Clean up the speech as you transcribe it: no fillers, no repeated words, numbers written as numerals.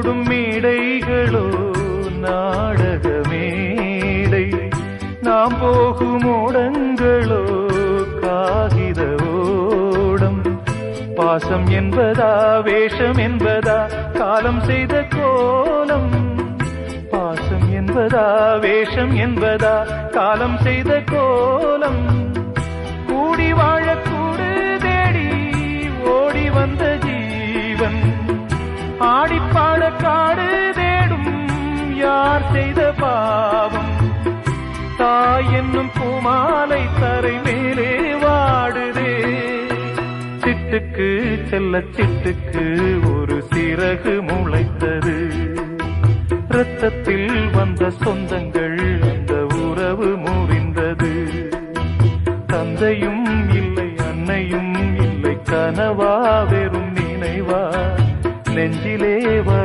போடும் மேடைகளோ நாடக மேடை, நாம் போகும் ஓடங்களோ காகித ஓடம். பாசம் என்பதா வேஷம் என்பதா காலம் செய்த கோலம், பாசம் என்பதா வேஷம் என்பதா காலம் செய்த கோலம். கூடி வாழக்கூடு தேடி ஓடி வந்த ஜீவன், ஆடிப்பாட காடு தேடும் யார் செய்த பாவம். தாய் என்னும் பூமாலை தரை மேலே வாடுதே, சிட்டுக்கு செல்ல சிட்டுக்கு ஒரு சிறகு முளைத்தது. இரத்தத்தில் வந்த சொந்தங்கள் அந்த உறவு முறிந்தது. தந்தையும் இல்லை அன்னையும் இல்லை, கனவா வெறும் நினைவா நெஞ்சிலே வரும்.